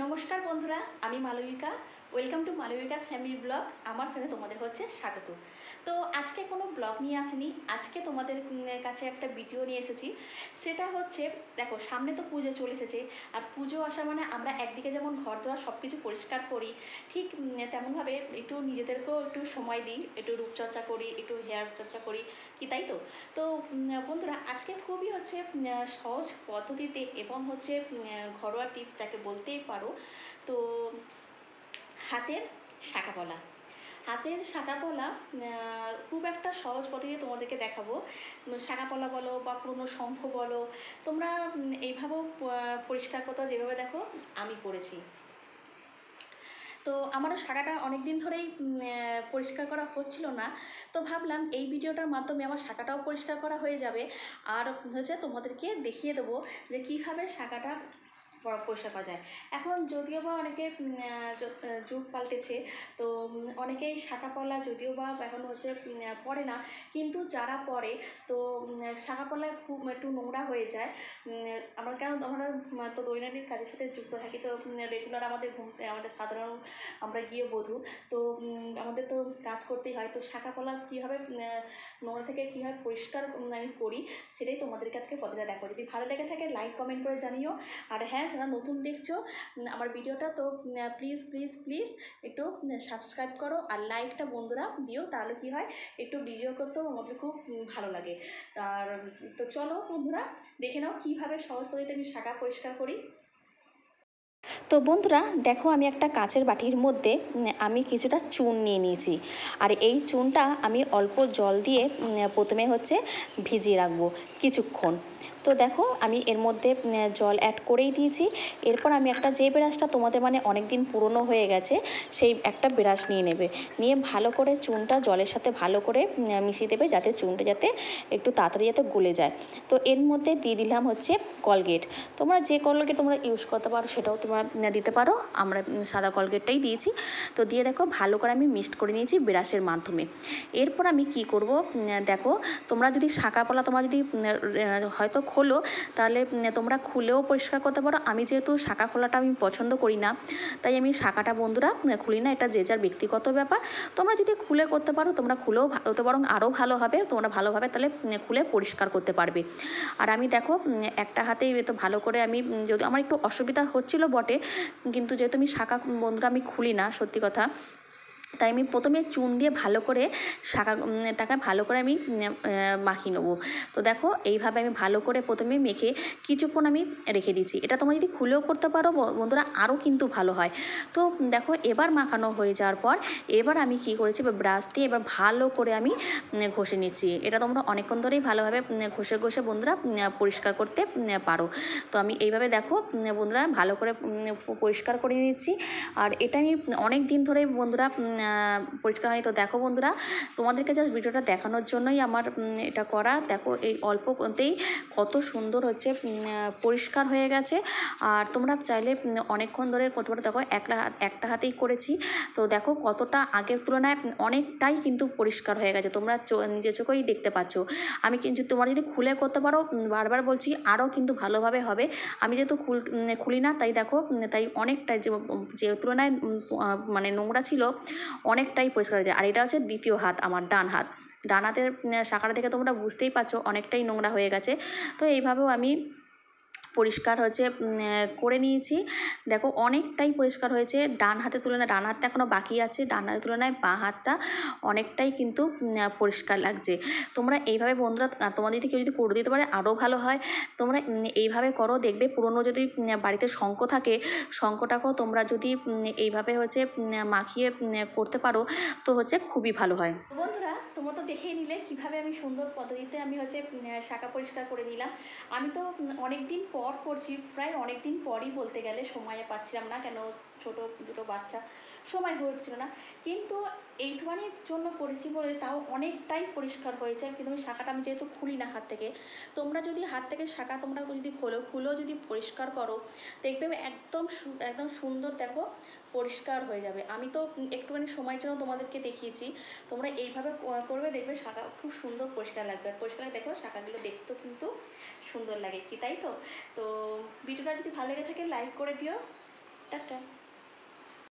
নমস্কার বন্ধুরা, আমি Malabika. Welcome to Malabika family blog. আমার ফ্রেন্ডে তোমাদের হচ্ছে স্বাগত। তো আজকে কোনো ব্লগ নিয়ে আসিনি, আজকে তোমাদের কাছে একটা ভিডিও নিয়ে এসেছি। সেটা হচ্ছে, দেখো সামনে তো পুজো চলে এসেছে। আর পুজো আসা মানে আমরা একদিকে যেমন ঘর দোয়ার সব কিছু পরিষ্কার করি, ঠিক তেমনভাবে একটু নিজেদেরকেও একটু সময় দিই, একটু রূপচর্চা করি, একটু হেয়ার চর্চা করি, কি তাই তো? তো বন্ধুরা, আজকে খুবই হচ্ছে সহজ পদ্ধতিতে এবং হচ্ছে ঘরোয়া টিপস যাকে বলতেই পারো। তো হাতের শাঁখা পলা, হাতের শাঁখা পলা খুব একটা সহজ পদ্ধতি তোমাদেরকে দেখাবো। শাঁখা পলা বলো বা পুরনো শঙ্খ বলো, তোমরা এইভাবেও পরিষ্কার করতে যেভাবে দেখো আমি করেছি। তো আমারও শাখাটা অনেক দিন ধরেই পরিষ্কার করা হচ্ছিল না। তো ভাবলাম এই ভিডিওটার মাধ্যমে আমার শাখাটাও পরিষ্কার করা হয়ে যাবে, আর হচ্ছে তোমাদেরকে দেখিয়ে দেবো যে কীভাবে শাখাটা পরিষ্কার করা যায়। এখন যদিও বা অনেকে যুগ পাল্টেছে, তো অনেকেই শাখা পলা যদিও বা এখন হচ্ছে পড়ে না, কিন্তু যারা পড়ে তো শাখা পলায় খুব একটু নোংরা হয়ে যায়। আমরা কেন, আমরা তো দৈনন্দিন কাজের সাথে যুক্ত থাকি, তো রেগুলার আমাদের সাধারণ আমরা গৃহবধূ, তো আমাদের তো কাজ করতেই হয়। তো শাখা পলা কীভাবে নোংরা থেকে কীভাবে পরিষ্কার আমি করি, সেটাই তোমাদেরকে আজকে পদ্ধতিটা দেখো। যদি ভালো লেগে থাকে লাইক কমেন্ট করে জানিও। আর হ্যাঁ, যারা নতুন দেখছো আমার ভিডিওটা, তো প্লিজ প্লিজ প্লিজ একটু সাবস্ক্রাইব করো আর লাইকটা বন্ধুরা দিও, তাহলে কি হয় একটু ভিডিও করতেও আমাদের খুব ভালো লাগে। আর তো চলো বন্ধুরা, দেখে নাও কীভাবে সহজ পদ্ধতিতে আমি শাখা পরিষ্কার করি। তো বন্ধুরা দেখো, আমি একটা কাচের বাটির মধ্যে আমি কিছুটা চুন নিয়ে নিয়েছি। আর এই চুনটা আমি অল্প জল দিয়ে প্রথমে হচ্ছে ভিজিয়ে রাখবো কিছুক্ষণ। তো দেখো আমি এর মধ্যে জল অ্যাড করেই দিয়েছি। এরপর আমি একটা যে ব্রাশটা তোমাদের মানে অনেক দিন পুরনো হয়ে গেছে, সেই একটা ব্রাশ নিয়ে নেবে, নিয়ে ভালো করে চুনটা জলের সাথে ভালো করে মিশিয়ে দেবে, যাতে চুনটা যাতে একটু তাড়াতাড়ি যাতে গলে যায়। তো এর মধ্যে দিয়ে দিলাম হচ্ছে কলগেট। তোমরা যে কলগেট তোমরা ইউজ করতে পারো সেটাও তোমরা দিতে পারো, আমরা সাদা কলগেটটাই দিয়েছি। তো দিয়ে দেখো ভালো করে আমি মিক্সড করে নিয়েছি ব্রাশের মাধ্যমে। এরপর আমি কি করব, দেখো তোমরা যদি শাঁখা পলা তোমরা যদি হয়তো খোলো, তাহলে তোমরা খুলেও পরিষ্কার করতে পারো। আমি যেহেতু শাঁখা খোলাটা আমি পছন্দ করি না, তাই আমি শাঁখাটা বন্ধুরা খুলি না, এটা যে যার ব্যক্তিগত ব্যাপার। তোমরা যদি খুলে করতে পারো তোমরা খুলেও তো বরং আরও ভালো হবে, তোমরা ভালোভাবে তাহলে খুলে পরিষ্কার করতে পারবে। আর আমি দেখো একটা হাতেই তো ভালো করে আমি, যদি আমার একটু অসুবিধা হচ্ছিল বটে, কিন্তু যেহেতু আমি শাঁখা বন্ধুরা আমি খুলি না সত্যি কথা, তাই আমি প্রথমে চুন দিয়ে ভালো করে শাঁখাটাকে ভালো করে আমি মাখিয়ে নেবো। তো দেখো এইভাবে আমি ভালো করে প্রথমে মেখে কিছুক্ষণ আমি রেখে দিচ্ছি। এটা তোমরা যদি খুলেও করতে পারো বন্ধুরা আরও কিন্তু ভালো হয়। তো দেখো এবার মাখানো হয়ে যাওয়ার পর এবার আমি কি করেছি, ব্রাশ দিয়ে এবার ভালো করে আমি ঘষে নিচ্ছি। এটা তোমরা অনেকক্ষণ ধরেই ভালোভাবে ঘষে ঘষে বন্ধুরা পরিষ্কার করতে পারো। তো আমি এইভাবে দেখো বন্ধুরা ভালো করে পরিষ্কার করে নিচ্ছি। আর এটা আমি অনেক দিন ধরে বন্ধুরা পরিষ্কার হয়নি। তো দেখো বন্ধুরা, তোমাদেরকে জাস্ট ভিডিওটা দেখানোর জন্যই আমার এটা করা। দেখো এই অল্পতেই কত সুন্দর হচ্ছে পরিষ্কার হয়ে গেছে। আর তোমরা চাইলে অনেকক্ষণ ধরে করতে পারো। দেখো একটা হাতেই করেছি, তো দেখো কতটা আগের তুলনায় অনেকটাই কিন্তু পরিষ্কার হয়ে গেছে, তোমরা নিজের চোখেই দেখতে পাচ্ছ। আমি কিন্তু তোমরা যদি খুলে করতে পারো, বারবার বলছি, আরও কিন্তু ভালোভাবে হবে। আমি যেহেতু খুলি না, তাই দেখো তাই অনেকটাই যে তুলনায় মানে নোংরা ছিল অনেকটাই পরিষ্কার হয়ে যায়। আর এটা হচ্ছে দ্বিতীয় হাত, আমার ডান হাত। ডান হাতের শাখাটা থেকে তোমরা বুঝতেই পারছো অনেকটাই নোংরা হয়ে গেছে। তো এইভাবেও আমি পরিষ্কার হচ্ছে করে নিয়েছি। দেখো অনেকটাই পরিষ্কার হয়েছে ডান হাতের তুলনায়। ডান হাতটা এখনও বাকি আছে, ডান হাতের তুলনায় বাঁ হাতটা অনেকটাই কিন্তু পরিষ্কার লাগছে। তোমরা এইভাবে বন্ধুরা, তোমাদের যদি কেউ যদি করে দিতে পারে আরও ভালো হয়। তোমরা এইভাবে করো, দেখবে পুরনো যদি বাড়িতে শঙ্খ থাকে, শঙ্খটাকেও তোমরা যদি এইভাবে হচ্ছে মাখিয়ে করতে পারো, তো হচ্ছে খুবই ভালো হয়। বন্ধুরা তোমরা তো দেখেই নিলে কিভাবে আমি সুন্দর পদ্ধতিতে আমি হচ্ছে শাখা পরিষ্কার করে নিলাম। আমি তো অনেক দিন পর করছি, প্রায় অনেক দিন পরই বলতে গেলে, সময়ে পাচ্ছিলাম না, কেন ছোট দুটো বাচ্চা, সময় হয়ে উঠছিল না। কিন্তু এইটুখানির জন্য করেছি বলে তাও অনেকটাই পরিষ্কার হয়েছে। কিন্তু আমি শাখাটা আমি যেহেতু খুলি না হাত থেকে, তোমরা যদি হাত থেকে শাখা তোমরা যদি খুলেও যদি পরিষ্কার করো, দেখবে একদম একদম সুন্দর দেখো পরিষ্কার হয়ে যাবে। আমি তো একটুখানি সময়ের জন্য তোমাদেরকে দেখিয়েছি, তোমরা এইভাবে করবে, দেখবে শাখা খুব সুন্দর পরিষ্কার লাগবে। আর পরিষ্কার দেখো শাখাগুলো দেখতেও কিন্তু সুন্দর লাগে, কি তাই তো? তো ভিডিওটা যদি ভালো লেগে থাকে লাইক করে দিও। টাটা।